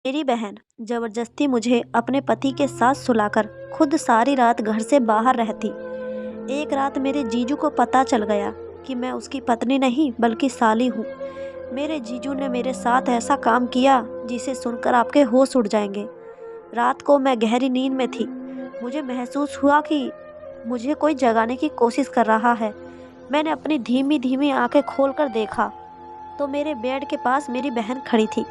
मेरी बहन जबरदस्ती मुझे अपने पति के साथ सुलाकर खुद सारी रात घर से बाहर रहती। एक रात मेरे जीजू को पता चल गया कि मैं उसकी पत्नी नहीं बल्कि साली हूँ। मेरे जीजू ने मेरे साथ ऐसा काम किया जिसे सुनकर आपके होश उड़ जाएंगे। रात को मैं गहरी नींद में थी। मुझे महसूस हुआ कि मुझे कोई जगाने की कोशिश कर रहा है। मैंने अपनी धीमी धीमी आंखें खोलकर देखा तो मेरे बेड के पास मेरी बहन खड़ी थी।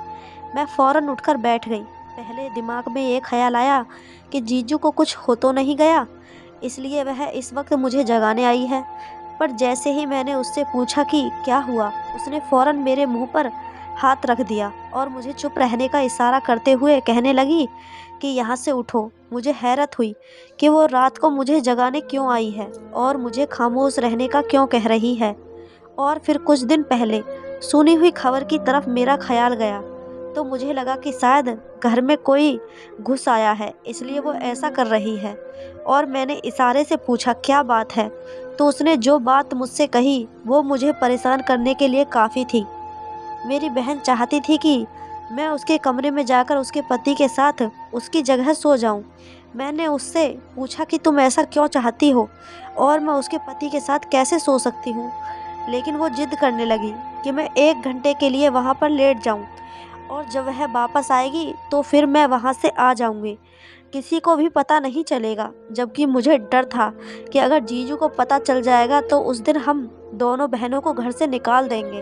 मैं फ़ौरन उठकर बैठ गई। पहले दिमाग में ये ख्याल आया कि जीजू को कुछ हो तो नहीं गया, इसलिए वह इस वक्त मुझे जगाने आई है। पर जैसे ही मैंने उससे पूछा कि क्या हुआ, उसने फ़ौरन मेरे मुंह पर हाथ रख दिया और मुझे चुप रहने का इशारा करते हुए कहने लगी कि यहाँ से उठो। मुझे हैरत हुई कि वो रात को मुझे जगाने क्यों आई है और मुझे खामोश रहने का क्यों कह रही है। और फिर कुछ दिन पहले सुनी हुई खबर की तरफ मेरा ख्याल गया तो मुझे लगा कि शायद घर में कोई घुस आया है, इसलिए वो ऐसा कर रही है। और मैंने इशारे से पूछा क्या बात है, तो उसने जो बात मुझसे कही वो मुझे परेशान करने के लिए काफ़ी थी। मेरी बहन चाहती थी कि मैं उसके कमरे में जाकर उसके पति के साथ उसकी जगह सो जाऊं। मैंने उससे पूछा कि तुम ऐसा क्यों चाहती हो और मैं उसके पति के साथ कैसे सो सकती हूँ, लेकिन वो जिद करने लगी कि मैं 1 घंटे के लिए वहाँ पर लेट जाऊँ और जब वह वापस आएगी तो फिर मैं वहाँ से आ जाऊँगी। किसी को भी पता नहीं चलेगा, जबकि मुझे डर था कि अगर जीजू को पता चल जाएगा तो उस दिन हम दोनों बहनों को घर से निकाल देंगे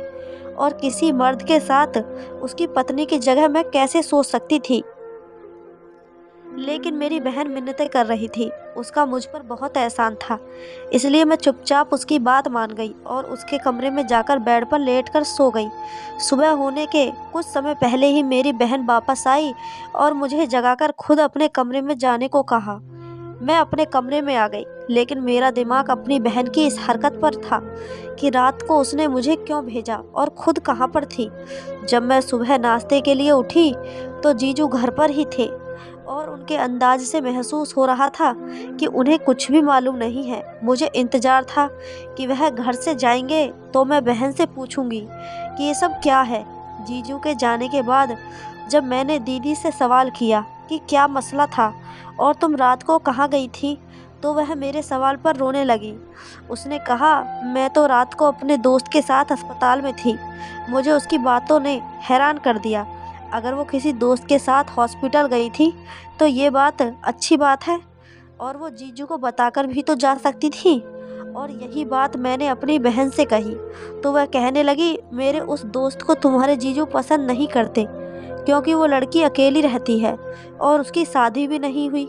और किसी मर्द के साथ उसकी पत्नी की जगह मैं कैसे सोच सकती थी। लेकिन मेरी बहन मिन्नतें कर रही थी, उसका मुझ पर बहुत एहसान था, इसलिए मैं चुपचाप उसकी बात मान गई और उसके कमरे में जाकर बेड पर लेटकर सो गई। सुबह होने के कुछ समय पहले ही मेरी बहन वापस आई और मुझे जगाकर खुद अपने कमरे में जाने को कहा। मैं अपने कमरे में आ गई, लेकिन मेरा दिमाग अपनी बहन की इस हरकत पर था कि रात को उसने मुझे क्यों भेजा और खुद कहाँ पर थी। जब मैं सुबह नाश्ते के लिए उठी तो जीजू घर पर ही थे और उनके अंदाज से महसूस हो रहा था कि उन्हें कुछ भी मालूम नहीं है। मुझे इंतज़ार था कि वह घर से जाएंगे तो मैं बहन से पूछूंगी कि ये सब क्या है। जीजू के जाने के बाद जब मैंने दीदी से सवाल किया कि क्या मसला था और तुम रात को कहाँ गई थी, तो वह मेरे सवाल पर रोने लगी। उसने कहा मैं तो रात को अपने दोस्त के साथ अस्पताल में थी। मुझे उसकी बातों ने हैरान कर दिया। अगर वो किसी दोस्त के साथ हॉस्पिटल गई थी तो ये बात अच्छी बात है और वो जीजू को बताकर भी तो जा सकती थी। और यही बात मैंने अपनी बहन से कही तो वह कहने लगी मेरे उस दोस्त को तुम्हारे जीजू पसंद नहीं करते क्योंकि वो लड़की अकेली रहती है और उसकी शादी भी नहीं हुई।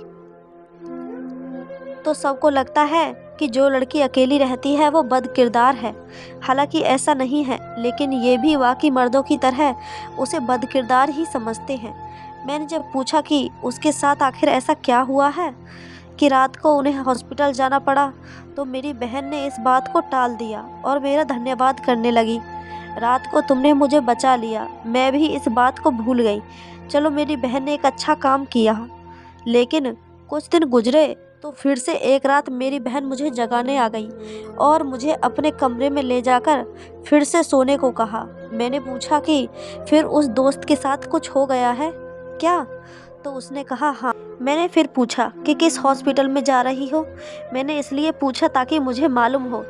तो सबको लगता है कि जो लड़की अकेली रहती है वो बदकिरदार है। हालांकि ऐसा नहीं है, लेकिन ये भी वाकई मर्दों की तरह उसे बदकिरदार ही समझते हैं। मैंने जब पूछा कि उसके साथ आखिर ऐसा क्या हुआ है कि रात को उन्हें हॉस्पिटल जाना पड़ा, तो मेरी बहन ने इस बात को टाल दिया और मेरा धन्यवाद करने लगी। रात को तुमने मुझे बचा लिया, मैं भी इस बात को भूल गई। चलो, मेरी बहन ने एक अच्छा काम किया। लेकिन कुछ दिन गुजरे तो फिर से एक रात मेरी बहन मुझे जगाने आ गई और मुझे अपने कमरे में ले जाकर फिर से सोने को कहा। मैंने पूछा कि फिर उस दोस्त के साथ कुछ हो गया है क्या, तो उसने कहा हाँ। मैंने फिर पूछा कि किस हॉस्पिटल में जा रही हो। मैंने इसलिए पूछा ताकि मुझे मालूम हो,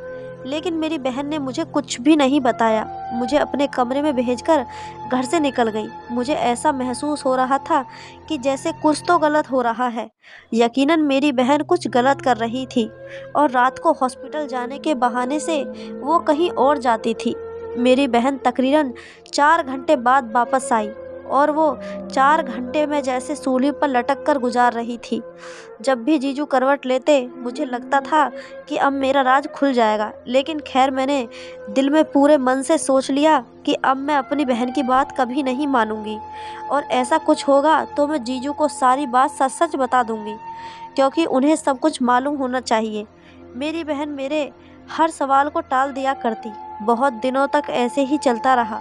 लेकिन मेरी बहन ने मुझे कुछ भी नहीं बताया। मुझे अपने कमरे में भेजकर घर से निकल गई। मुझे ऐसा महसूस हो रहा था कि जैसे कुछ तो गलत हो रहा है। यकीनन मेरी बहन कुछ गलत कर रही थी और रात को हॉस्पिटल जाने के बहाने से वो कहीं और जाती थी। मेरी बहन तकरीबन 4 घंटे बाद वापस आई और वो 4 घंटे में जैसे सूली पर लटक कर गुजार रही थी। जब भी जीजू करवट लेते मुझे लगता था कि अब मेरा राज खुल जाएगा, लेकिन खैर मैंने दिल में पूरे मन से सोच लिया कि अब मैं अपनी बहन की बात कभी नहीं मानूंगी और ऐसा कुछ होगा तो मैं जीजू को सारी बात सच सच बता दूंगी, क्योंकि उन्हें सब कुछ मालूम होना चाहिए। मेरी बहन मेरे हर सवाल को टाल दिया करती। बहुत दिनों तक ऐसे ही चलता रहा।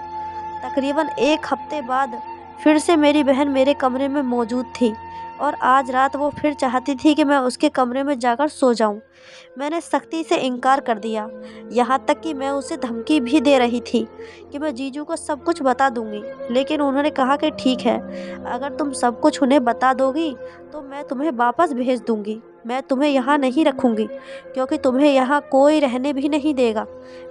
तकरीबन 1 हफ्ते बाद फिर से मेरी बहन मेरे कमरे में मौजूद थी और आज रात वो फिर चाहती थी कि मैं उसके कमरे में जाकर सो जाऊं। मैंने सख्ती से इनकार कर दिया, यहाँ तक कि मैं उसे धमकी भी दे रही थी कि मैं जीजू को सब कुछ बता दूंगी। लेकिन उन्होंने कहा कि ठीक है, अगर तुम सब कुछ उन्हें बता दोगी तो मैं तुम्हें वापस भेज दूंगी। मैं तुम्हें यहाँ नहीं रखूंगी क्योंकि तुम्हें यहाँ कोई रहने भी नहीं देगा।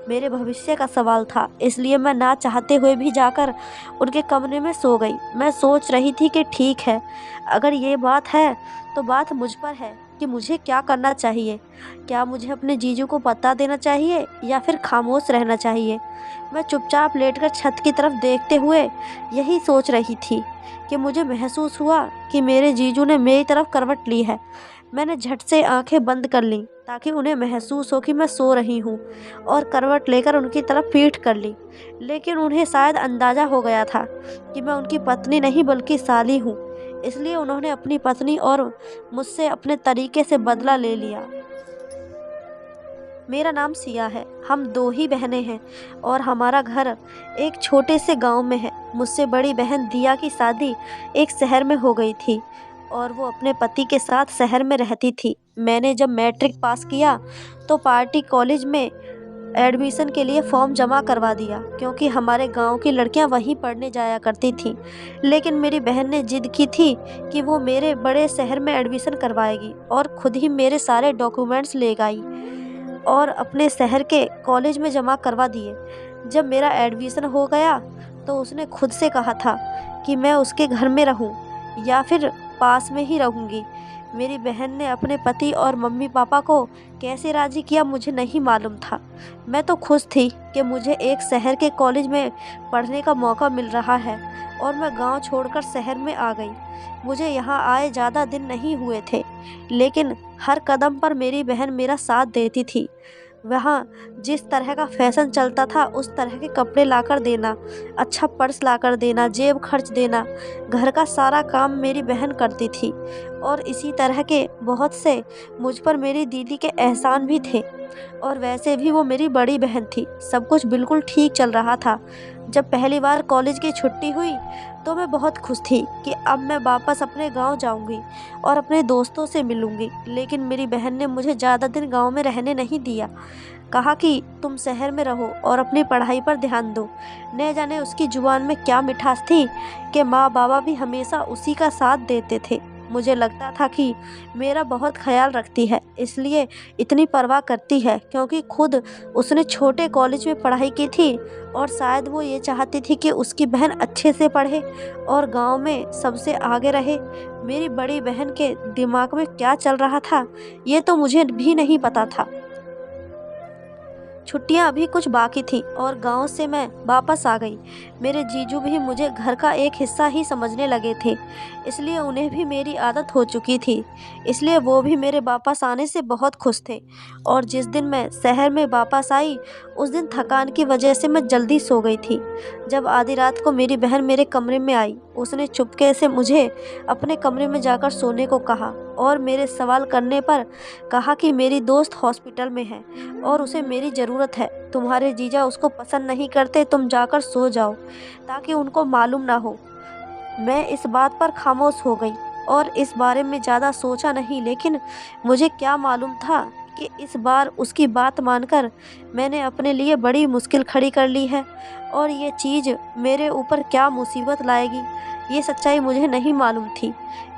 मेरे भविष्य का सवाल था, इसलिए मैं ना चाहते हुए भी जाकर उनके कमरे में सो गई। मैं सोच रही थी कि ठीक है, अगर ये बात है तो बात मुझ पर है कि मुझे क्या करना चाहिए। क्या मुझे अपने जीजू को बता देना चाहिए या फिर खामोश रहना चाहिए। मैं चुपचाप लेटकर छत की तरफ देखते हुए यही सोच रही थी कि मुझे महसूस हुआ कि मेरे जीजू ने मेरी तरफ करवट ली है। मैंने झट से आंखें बंद कर लीं ताकि उन्हें महसूस हो कि मैं सो रही हूँ, और करवट लेकर उनकी तरफ पीठ कर ली। लेकिन उन्हें शायद अंदाज़ा हो गया था कि मैं उनकी पत्नी नहीं बल्कि साली हूँ, इसलिए उन्होंने अपनी पत्नी और मुझसे अपने तरीके से बदला ले लिया। मेरा नाम सिया है, हम 2 ही बहनें हैं और हमारा घर एक छोटे से गांव में है। मुझसे बड़ी बहन दिया की शादी एक शहर में हो गई थी और वो अपने पति के साथ शहर में रहती थी। मैंने जब मैट्रिक पास किया तो पार्टी कॉलेज में एडमिशन के लिए फॉर्म जमा करवा दिया क्योंकि हमारे गांव की लड़कियां वहीं पढ़ने जाया करती थीं। लेकिन मेरी बहन ने जिद की थी कि वो मेरे बड़े शहर में एडमिशन करवाएगी और खुद ही मेरे सारे डॉक्यूमेंट्स ले गई और अपने शहर के कॉलेज में जमा करवा दिए। जब मेरा एडमिशन हो गया तो उसने खुद से कहा था कि मैं उसके घर में रहूं या फिर पास में ही रहूंगी। मेरी बहन ने अपने पति और मम्मी पापा को कैसे राज़ी किया मुझे नहीं मालूम था। मैं तो खुश थी कि मुझे एक शहर के कॉलेज में पढ़ने का मौका मिल रहा है और मैं गांव छोड़कर शहर में आ गई। मुझे यहाँ आए ज़्यादा दिन नहीं हुए थे, लेकिन हर कदम पर मेरी बहन मेरा साथ देती थी। वहाँ जिस तरह का फैशन चलता था उस तरह के कपड़े लाकर देना, अच्छा पर्स लाकर देना, जेब खर्च देना, घर का सारा काम मेरी बहन करती थी। और इसी तरह के बहुत से मुझ पर मेरी दीदी के एहसान भी थे। और वैसे भी वो मेरी बड़ी बहन थी। सब कुछ बिल्कुल ठीक चल रहा था। जब पहली बार कॉलेज की छुट्टी हुई तो मैं बहुत खुश थी कि अब मैं वापस अपने गांव जाऊंगी और अपने दोस्तों से मिलूंगी। लेकिन मेरी बहन ने मुझे ज़्यादा दिन गांव में रहने नहीं दिया। कहा कि तुम शहर में रहो और अपनी पढ़ाई पर ध्यान दो। न जाने उसकी जुबान में क्या मिठास थी कि माँ बाबा भी हमेशा उसी का साथ देते थे। मुझे लगता था कि मेरा बहुत ख्याल रखती है, इसलिए इतनी परवाह करती है क्योंकि खुद उसने छोटे कॉलेज में पढ़ाई की थी और शायद वो ये चाहती थी कि उसकी बहन अच्छे से पढ़े और गांव में सबसे आगे रहे। मेरी बड़ी बहन के दिमाग में क्या चल रहा था ये तो मुझे भी नहीं पता था। छुट्टियां अभी कुछ बाकी थीं और गांव से मैं वापस आ गई। मेरे जीजू भी मुझे घर का एक हिस्सा ही समझने लगे थे, इसलिए उन्हें भी मेरी आदत हो चुकी थी। इसलिए वो भी मेरे वापस आने से बहुत खुश थे। और जिस दिन मैं शहर में वापस आई उस दिन थकान की वजह से मैं जल्दी सो गई थी। जब आधी रात को मेरी बहन मेरे कमरे में आई, उसने चुपके से मुझे अपने कमरे में जाकर सोने को कहा और मेरे सवाल करने पर कहा कि मेरी दोस्त हॉस्पिटल में है और उसे मेरी ज़रूरत है। तुम्हारे जीजा उसको पसंद नहीं करते, तुम जाकर सो जाओ ताकि उनको मालूम ना हो। मैं इस बात पर खामोश हो गई और इस बारे में ज़्यादा सोचा नहीं, लेकिन मुझे क्या मालूम था कि इस बार उसकी बात मानकर मैंने अपने लिए बड़ी मुश्किल खड़ी कर ली है और ये चीज़ मेरे ऊपर क्या मुसीबत लाएगी ये सच्चाई मुझे नहीं मालूम थी।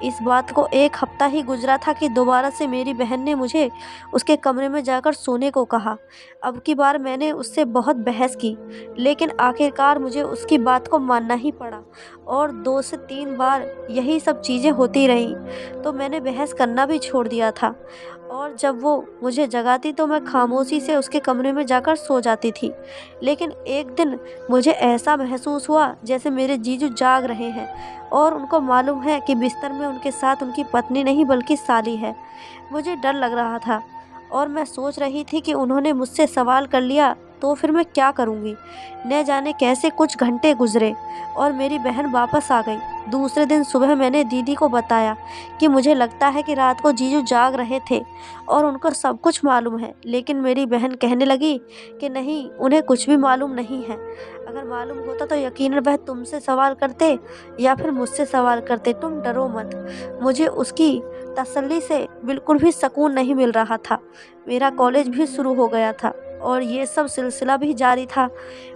इस बात को 1 हफ्ता ही गुजरा था कि दोबारा से मेरी बहन ने मुझे उसके कमरे में जाकर सोने को कहा। अब की बार मैंने उससे बहुत बहस की, लेकिन आखिरकार मुझे उसकी बात को मानना ही पड़ा और 2 से 3 बार यही सब चीज़ें होती रहीं तो मैंने बहस करना भी छोड़ दिया था। और जब वो मुझे जगाती तो मैं खामोशी से उसके कमरे में जाकर सो जाती थी। लेकिन एक दिन मुझे ऐसा महसूस हुआ जैसे मेरे जीजू जाग रहे हैं और उनको मालूम है कि बिस्तर में उनके साथ उनकी पत्नी नहीं बल्कि साली है। मुझे डर लग रहा था और मैं सोच रही थी कि उन्होंने मुझसे सवाल कर लिया तो फिर मैं क्या करूँगी। न जाने कैसे कुछ घंटे गुजरे और मेरी बहन वापस आ गई। दूसरे दिन सुबह मैंने दीदी को बताया कि मुझे लगता है कि रात को जीजू जाग रहे थे और उनको सब कुछ मालूम है। लेकिन मेरी बहन कहने लगी कि नहीं, उन्हें कुछ भी मालूम नहीं है। अगर मालूम होता तो यकीनन वह तुमसे सवाल करते या फिर मुझसे सवाल करते। तुम डरो मत। मुझे उसकी तसल्ली से बिल्कुल भी सुकून नहीं मिल रहा था। मेरा कॉलेज भी शुरू हो गया था और ये सब सिलसिला भी जारी था।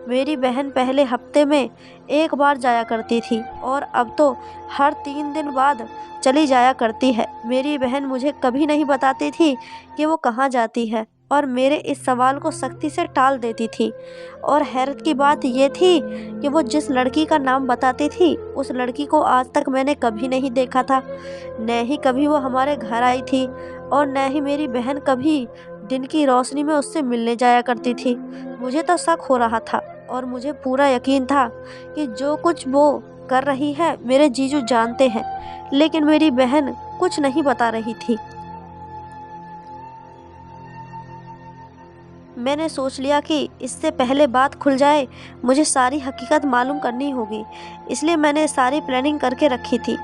मेरी बहन पहले हफ्ते में एक बार जाया करती थी और अब तो हर 3 दिन बाद चली जाया करती है। मेरी बहन मुझे कभी नहीं बताती थी कि वो कहाँ जाती है और मेरे इस सवाल को सख्ती से टाल देती थी। और हैरत की बात ये थी कि वो जिस लड़की का नाम बताती थी उस लड़की को आज तक मैंने कभी नहीं देखा था। न ही कभी वो हमारे घर आई थी और न ही मेरी बहन कभी दिन की रोशनी में उससे मिलने जाया करती थी। मुझे तो शक हो रहा था और मुझे पूरा यकीन था कि जो कुछ वो कर रही है मेरे जीजू जानते हैं, लेकिन मेरी बहन कुछ नहीं बता रही थी। मैंने सोच लिया कि इससे पहले बात खुल जाए मुझे सारी हकीकत मालूम करनी होगी, इसलिए मैंने सारी प्लानिंग करके रखी थी।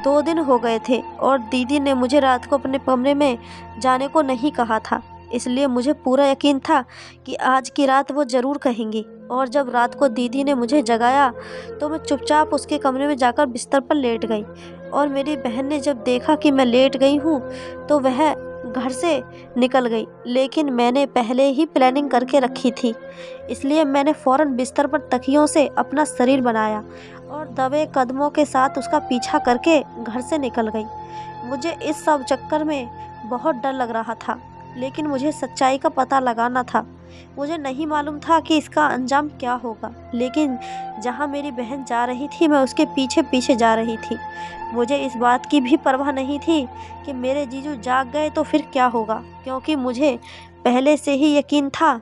2 दिन हो गए थे और दीदी ने मुझे रात को अपने कमरे में जाने को नहीं कहा था, इसलिए मुझे पूरा यकीन था कि आज की रात वो ज़रूर कहेंगी। और जब रात को दीदी ने मुझे जगाया तो मैं चुपचाप उसके कमरे में जाकर बिस्तर पर लेट गई। और मेरी बहन ने जब देखा कि मैं लेट गई हूँ तो वह घर से निकल गई, लेकिन मैंने पहले ही प्लानिंग करके रखी थी, इसलिए मैंने फ़ौरन बिस्तर पर तकियों से अपना शरीर बनाया और दबे कदमों के साथ उसका पीछा करके घर से निकल गई। मुझे इस सब चक्कर में बहुत डर लग रहा था, लेकिन मुझे सच्चाई का पता लगाना था। मुझे नहीं मालूम था कि इसका अंजाम क्या होगा, लेकिन जहाँ मेरी बहन जा रही थी मैं उसके पीछे पीछे जा रही थी। मुझे इस बात की भी परवाह नहीं थी कि मेरे जीजू जाग गए तो फिर क्या होगा, क्योंकि मुझे पहले से ही यकीन था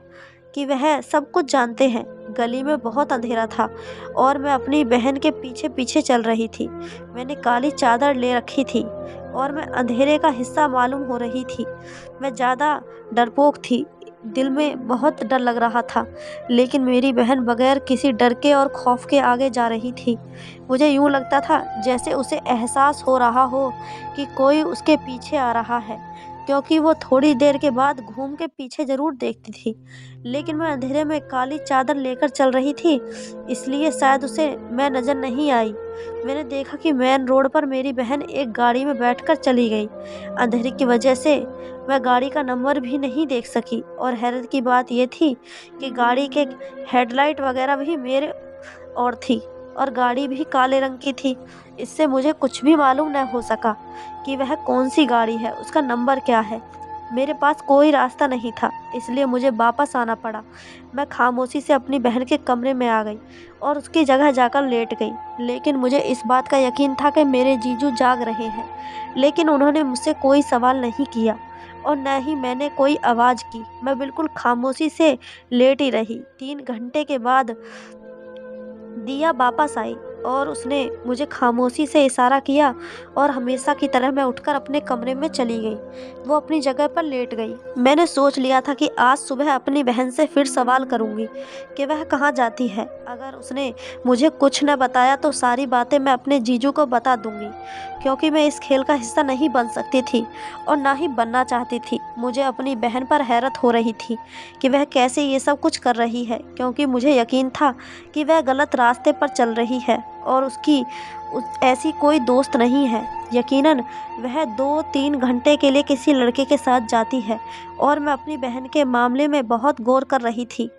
कि वह सब कुछ जानते हैं। गली में बहुत अंधेरा था और मैं अपनी बहन के पीछे पीछे चल रही थी। मैंने काली चादर ले रखी थी और मैं अंधेरे का हिस्सा मालूम हो रही थी। मैं ज़्यादा डरपोक थी, दिल में बहुत डर लग रहा था, लेकिन मेरी बहन बगैर किसी डर के और खौफ के आगे जा रही थी। मुझे यूँ लगता था जैसे उसे एहसास हो रहा हो कि कोई उसके पीछे आ रहा है, क्योंकि वो थोड़ी देर के बाद घूम के पीछे ज़रूर देखती थी। लेकिन मैं अंधेरे में काली चादर लेकर चल रही थी, इसलिए शायद उसे मैं नज़र नहीं आई। मैंने देखा कि मेन रोड पर मेरी बहन एक गाड़ी में बैठकर चली गई। अंधेरे की वजह से मैं गाड़ी का नंबर भी नहीं देख सकी और हैरत की बात यह थी कि गाड़ी के हेडलाइट वगैरह भी मेरे और थी और गाड़ी भी काले रंग की थी। इससे मुझे कुछ भी मालूम न हो सका कि वह कौन सी गाड़ी है, उसका नंबर क्या है। मेरे पास कोई रास्ता नहीं था, इसलिए मुझे वापस आना पड़ा। मैं खामोशी से अपनी बहन के कमरे में आ गई और उसकी जगह जाकर लेट गई। लेकिन मुझे इस बात का यकीन था कि मेरे जीजू जाग रहे हैं, लेकिन उन्होंने मुझसे कोई सवाल नहीं किया और न ही मैंने कोई आवाज़ की। मैं बिल्कुल खामोशी से लेट ही रही। 3 घंटे के बाद दिया वापस आई और उसने मुझे खामोशी से इशारा किया और हमेशा की तरह मैं उठकर अपने कमरे में चली गई। वो अपनी जगह पर लेट गई। मैंने सोच लिया था कि आज सुबह अपनी बहन से फिर सवाल करूंगी कि वह कहाँ जाती है। अगर उसने मुझे कुछ न बताया तो सारी बातें मैं अपने जीजू को बता दूंगी, क्योंकि मैं इस खेल का हिस्सा नहीं बन सकती थी और ना ही बनना चाहती थी। मुझे अपनी बहन पर हैरत हो रही थी कि वह कैसे ये सब कुछ कर रही है, क्योंकि मुझे यकीन था कि वह गलत रास्ते पर चल रही है और उसकी ऐसी कोई दोस्त नहीं है। यकीनन वह 2-3 घंटे के लिए किसी लड़के के साथ जाती है और मैं अपनी बहन के मामले में बहुत गौर कर रही थी।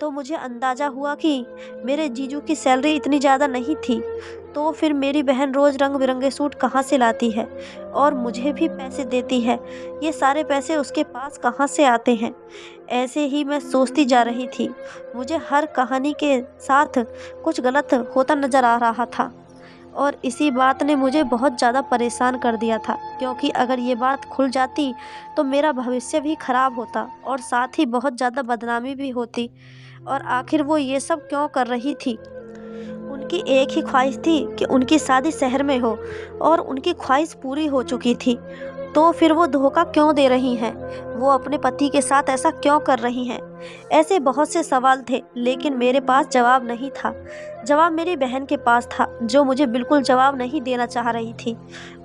तो मुझे अंदाज़ा हुआ कि मेरे जीजू की सैलरी इतनी ज़्यादा नहीं थी, तो फिर मेरी बहन रोज़ रंग बिरंगे सूट कहाँ से लाती है और मुझे भी पैसे देती है। ये सारे पैसे उसके पास कहाँ से आते हैं। ऐसे ही मैं सोचती जा रही थी। मुझे हर कहानी के साथ कुछ गलत होता नज़र आ रहा था और इसी बात ने मुझे बहुत ज़्यादा परेशान कर दिया था, क्योंकि अगर ये बात खुल जाती तो मेरा भविष्य भी खराब होता और साथ ही बहुत ज़्यादा बदनामी भी होती। और आखिर वो ये सब क्यों कर रही थी। उनकी एक ही ख्वाहिश थी कि उनकी शादी शहर में हो और उनकी ख्वाहिश पूरी हो चुकी थी। तो फिर वो धोखा क्यों दे रही हैं? वो अपने पति के साथ ऐसा क्यों कर रही हैं? ऐसे बहुत से सवाल थे, लेकिन मेरे पास जवाब नहीं था। जवाब मेरी बहन के पास था, जो मुझे बिल्कुल जवाब नहीं देना चाह रही थी।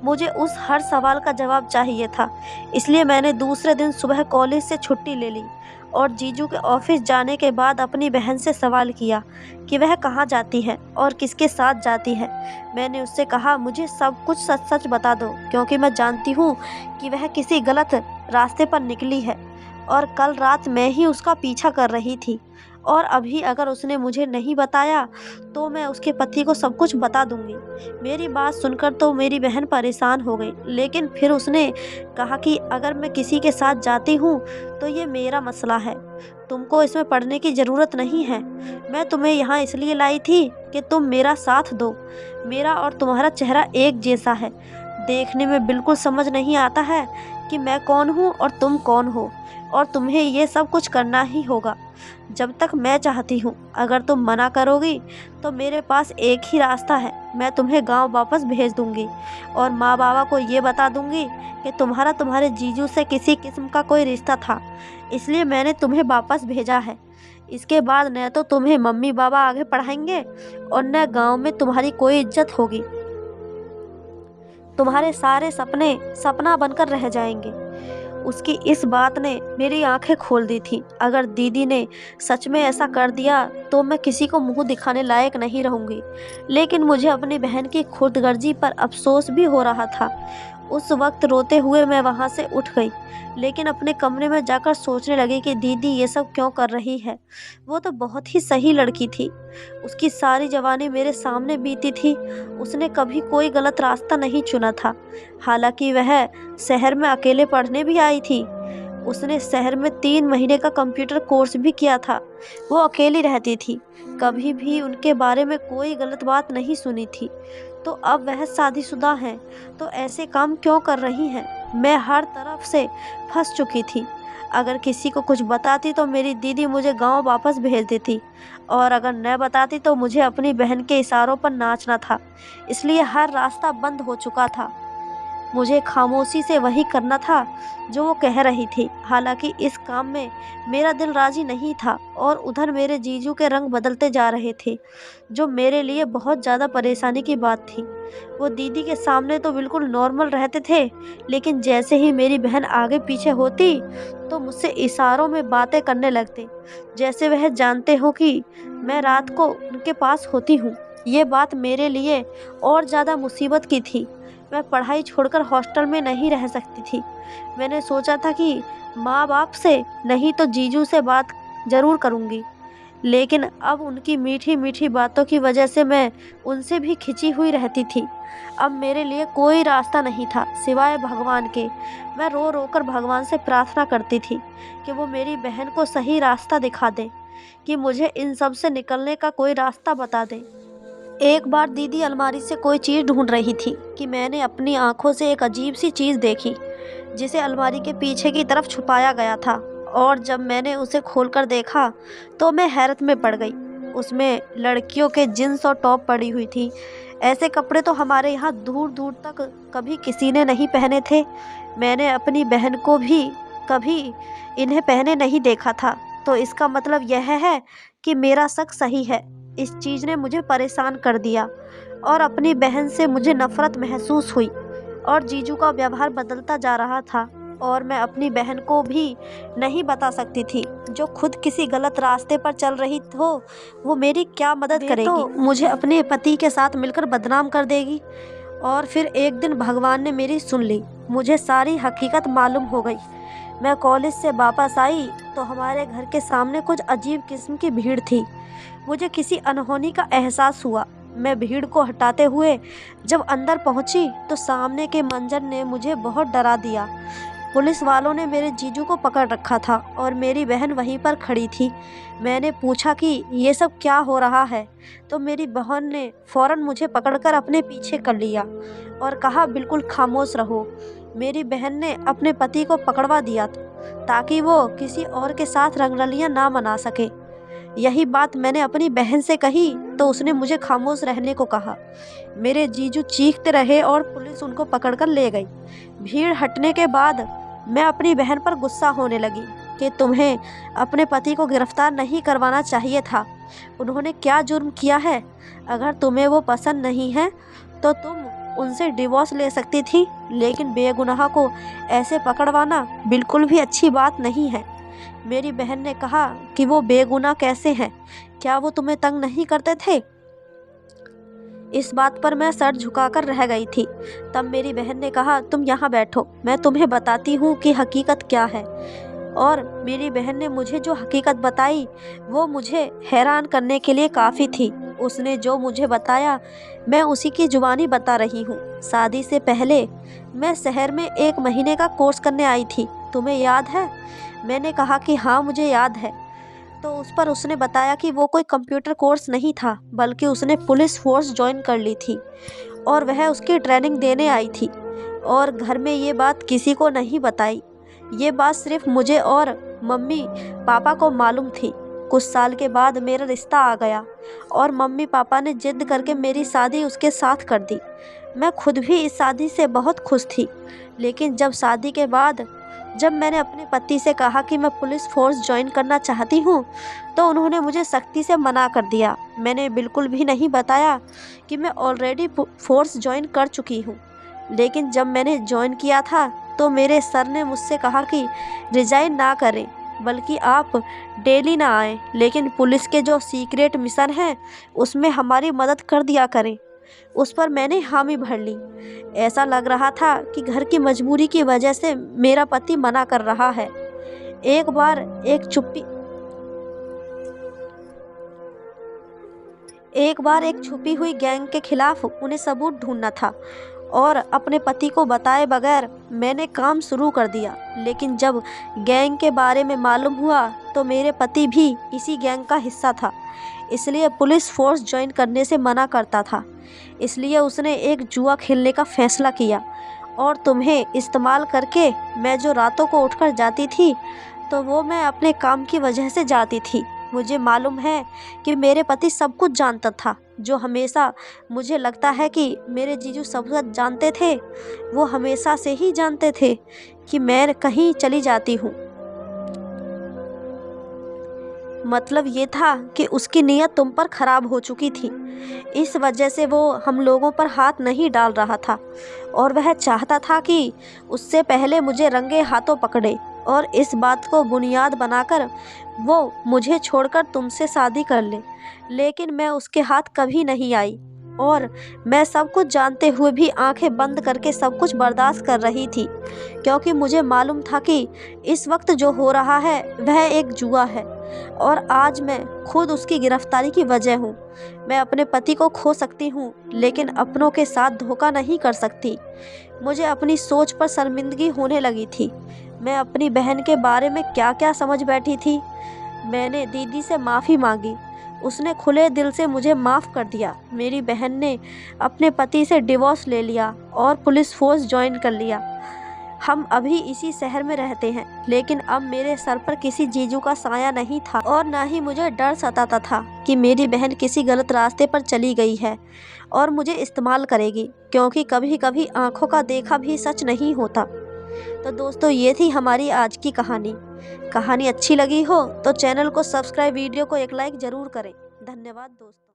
मुझे उस हर सवाल का जवाब चाहिए था। इसलिए मैंने दूसरे दिन सुबह कॉलेज से छुट्टी ले ली और जीजू के ऑफिस जाने के बाद अपनी बहन से सवाल किया कि वह कहाँ जाती है और किसके साथ जाती है। मैंने उससे कहा, मुझे सब कुछ सच सच बता दो, क्योंकि मैं जानती हूँ कि वह किसी गलत रास्ते पर निकली है और कल रात मैं ही उसका पीछा कर रही थी। और अभी अगर उसने मुझे नहीं बताया तो मैं उसके पति को सब कुछ बता दूंगी। मेरी बात सुनकर तो मेरी बहन परेशान हो गई, लेकिन फिर उसने कहा कि अगर मैं किसी के साथ जाती हूँ तो ये मेरा मसला है, तुमको इसमें पड़ने की ज़रूरत नहीं है। मैं तुम्हें यहाँ इसलिए लाई थी कि तुम मेरा साथ दो। मेरा और तुम्हारा चेहरा एक जैसा है, देखने में बिल्कुल समझ नहीं आता है कि मैं कौन हूँ और तुम कौन हो, और तुम्हें ये सब कुछ करना ही होगा जब तक मैं चाहती हूँ। अगर तुम मना करोगी तो मेरे पास एक ही रास्ता है, मैं तुम्हें गांव वापस भेज दूंगी और माँ बाबा को ये बता दूंगी कि तुम्हारे जीजू से किसी किस्म का कोई रिश्ता था, इसलिए मैंने तुम्हें वापस भेजा है। इसके बाद न तो तुम्हें मम्मी बाबा आगे पढ़ाएंगे और न गांव में तुम्हारी कोई इज्जत होगी। तुम्हारे सारे सपने सपना बनकर रह जाएंगे। उसकी इस बात ने मेरी आंखें खोल दी थी। अगर दीदी ने सच में ऐसा कर दिया तो मैं किसी को मुंह दिखाने लायक नहीं रहूंगी। लेकिन मुझे अपनी बहन की खुदगर्जी पर अफसोस भी हो रहा था। उस वक्त रोते हुए मैं वहां से उठ गई, लेकिन अपने कमरे में जाकर सोचने लगी कि दीदी ये सब क्यों कर रही है। वो तो बहुत ही सही लड़की थी, उसकी सारी जवानी मेरे सामने बीती थी। उसने कभी कोई गलत रास्ता नहीं चुना था। हालांकि वह शहर में अकेले पढ़ने भी आई थी। उसने शहर में 3 महीने का कंप्यूटर कोर्स भी किया था। वो अकेली रहती थी, कभी भी उनके बारे में कोई गलत बात नहीं सुनी थी। तो अब वह शादीशुदा हैं, तो ऐसे काम क्यों कर रही हैं? मैं हर तरफ से फंस चुकी थी। अगर किसी को कुछ बताती तो मेरी दीदी मुझे गांव वापस भेज देती, और अगर न बताती तो मुझे अपनी बहन के इशारों पर नाचना था। इसलिए हर रास्ता बंद हो चुका था। मुझे खामोशी से वही करना था जो वो कह रही थी। हालांकि इस काम में मेरा दिल राजी नहीं था, और उधर मेरे जीजू के रंग बदलते जा रहे थे, जो मेरे लिए बहुत ज़्यादा परेशानी की बात थी। वो दीदी के सामने तो बिल्कुल नॉर्मल रहते थे, लेकिन जैसे ही मेरी बहन आगे पीछे होती तो मुझसे इशारों में बातें करने लगते, जैसे वह जानते हो कि मैं रात को उनके पास होती हूँ। ये बात मेरे लिए और ज़्यादा मुसीबत की थी। मैं पढ़ाई छोड़कर हॉस्टल में नहीं रह सकती थी। मैंने सोचा था कि माँ बाप से नहीं तो जीजू से बात ज़रूर करूँगी, लेकिन अब उनकी मीठी मीठी बातों की वजह से मैं उनसे भी खिंची हुई रहती थी। अब मेरे लिए कोई रास्ता नहीं था सिवाय भगवान के। मैं रो रो कर भगवान से प्रार्थना करती थी कि वो मेरी बहन को सही रास्ता दिखा दे, कि मुझे इन सब से निकलने का कोई रास्ता बता दे। एक बार दीदी अलमारी से कोई चीज़ ढूंढ रही थी कि मैंने अपनी आंखों से एक अजीब सी चीज़ देखी, जिसे अलमारी के पीछे की तरफ छुपाया गया था। और जब मैंने उसे खोलकर देखा तो मैं हैरत में पड़ गई। उसमें लड़कियों के जींस और टॉप पड़ी हुई थी। ऐसे कपड़े तो हमारे यहाँ दूर दूर तक कभी किसी ने नहीं पहने थे। मैंने अपनी बहन को भी कभी इन्हें पहने नहीं देखा था। तो इसका मतलब यह है कि मेरा शक सही है। इस चीज़ ने मुझे परेशान कर दिया, और अपनी बहन से मुझे नफ़रत महसूस हुई, और जीजू का व्यवहार बदलता जा रहा था। और मैं अपनी बहन को भी नहीं बता सकती थी, जो खुद किसी गलत रास्ते पर चल रही हो वो मेरी क्या मदद करेगी? तो मुझे अपने पति के साथ मिलकर बदनाम कर देगी। और फिर एक दिन भगवान ने मेरी सुन ली। मुझे सारी हकीकत मालूम हो गई। मैं कॉलेज से वापस आई तो हमारे घर के सामने कुछ अजीब किस्म की भीड़ थी। मुझे किसी अनहोनी का एहसास हुआ। मैं भीड़ को हटाते हुए जब अंदर पहुंची तो सामने के मंजर ने मुझे बहुत डरा दिया। पुलिस वालों ने मेरे जीजू को पकड़ रखा था और मेरी बहन वहीं पर खड़ी थी। मैंने पूछा कि ये सब क्या हो रहा है, तो मेरी बहन ने फ़ौरन मुझे पकड़कर अपने पीछे कर लिया और कहा, बिल्कुल खामोश रहो। मेरी बहन ने अपने पति को पकड़वा दिया ताकि वो किसी और के साथ रंगरलियां ना मना सके। यही बात मैंने अपनी बहन से कही तो उसने मुझे खामोश रहने को कहा। मेरे जीजू चीखते रहे और पुलिस उनको पकड़कर ले गई। भीड़ हटने के बाद मैं अपनी बहन पर गुस्सा होने लगी कि तुम्हें अपने पति को गिरफ्तार नहीं करवाना चाहिए था। उन्होंने क्या जुर्म किया है? अगर तुम्हें वो पसंद नहीं है तो तुम उनसे डिवोर्स ले सकती थी, लेकिन बेगुनाह को ऐसे पकड़वाना बिल्कुल भी अच्छी बात नहीं है। मेरी बहन ने कहा कि वो बेगुनाह कैसे हैं? क्या वो तुम्हें तंग नहीं करते थे? इस बात पर मैं सर झुकाकर रह गई थी। तब मेरी बहन ने कहा, तुम यहाँ बैठो, मैं तुम्हें बताती हूँ कि हकीकत क्या है। और मेरी बहन ने मुझे जो हकीकत बताई वो मुझे हैरान करने के लिए काफ़ी थी। उसने जो मुझे बताया मैं उसी की जुबानी बता रही हूँ। शादी से पहले मैं शहर में 1 महीने का कोर्स करने आई थी, तुम्हें याद है? मैंने कहा कि हाँ मुझे याद है। तो उस पर उसने बताया कि वो कोई कंप्यूटर कोर्स नहीं था, बल्कि उसने पुलिस फोर्स ज्वाइन कर ली थी और वह उसकी ट्रेनिंग देने आई थी। और घर में ये बात किसी को नहीं बताई। ये बात सिर्फ मुझे और मम्मी पापा को मालूम थी। कुछ साल के बाद मेरा रिश्ता आ गया और मम्मी पापा ने जिद करके मेरी शादी उसके साथ कर दी। मैं खुद भी इस शादी से बहुत खुश थी, लेकिन जब शादी के बाद जब मैंने अपने पति से कहा कि मैं पुलिस फोर्स ज्वाइन करना चाहती हूँ तो उन्होंने मुझे सख्ती से मना कर दिया। मैंने बिल्कुल भी नहीं बताया कि मैं ऑलरेडी फोर्स ज्वाइन कर चुकी हूँ। लेकिन जब मैंने ज्वाइन किया था तो मेरे सर ने मुझसे कहा कि रिजाइन ना करें, बल्कि आप डेली ना आएँ, लेकिन पुलिस के जो सीक्रेट मिशन हैं उसमें हमारी मदद कर दिया करें। उस पर मैंने हामी भर ली। ऐसा लग रहा था कि घर की मजबूरी की वजह से मेरा पति मना कर रहा है। एक बार एक छुपी हुई गैंग के खिलाफ उन्हें सबूत ढूंढना था और अपने पति को बताए बगैर मैंने काम शुरू कर दिया। लेकिन जब गैंग के बारे में मालूम हुआ तो मेरे पति भी इसी गैंग का हिस्सा था, इसलिए पुलिस फोर्स ज्वाइन करने से मना करता था। इसलिए उसने एक जुआ खेलने का फैसला किया और तुम्हें इस्तेमाल करके मैं जो रातों को उठकर जाती थी तो वो मैं अपने काम की वजह से जाती थी। मुझे मालूम है कि मेरे पति सब कुछ जानता था। जो हमेशा मुझे लगता है कि मेरे जीजू सब कुछ जानते थे, वो हमेशा से ही जानते थे कि मैं कहीं चली जाती हूँ। मतलब ये था कि उसकी नीयत तुम पर खराब हो चुकी थी। इस वजह से वो हम लोगों पर हाथ नहीं डाल रहा था और वह चाहता था कि उससे पहले मुझे रंगे हाथों पकड़े और इस बात को बुनियाद बनाकर वो मुझे छोड़कर तुमसे शादी कर ले। लेकिन मैं उसके हाथ कभी नहीं आई और मैं सब कुछ जानते हुए भी आंखें बंद करके सब कुछ बर्दाश्त कर रही थी, क्योंकि मुझे मालूम था कि इस वक्त जो हो रहा है वह एक जुआ है और आज मैं खुद उसकी गिरफ्तारी की वजह हूँ। मैं अपने पति को खो सकती हूँ, लेकिन अपनों के साथ धोखा नहीं कर सकती। मुझे अपनी सोच पर शर्मिंदगी होने लगी थी। मैं अपनी बहन के बारे में क्या क्या समझ बैठी थी। मैंने दीदी से माफ़ी मांगी, उसने खुले दिल से मुझे माफ़ कर दिया। मेरी बहन ने अपने पति से डिवोर्स ले लिया और पुलिस फोर्स ज्वाइन कर लिया। हम अभी इसी शहर में रहते हैं, लेकिन अब मेरे सर पर किसी जीजू का साया नहीं था और ना ही मुझे डर सताता था कि मेरी बहन किसी गलत रास्ते पर चली गई है और मुझे इस्तेमाल करेगी, क्योंकि कभी कभी आंखों का देखा भी सच नहीं होता। तो दोस्तों, ये थी हमारी आज की कहानी अच्छी लगी हो तो चैनल को सब्सक्राइब, वीडियो को एक लाइक ज़रूर करें। धन्यवाद दोस्तों।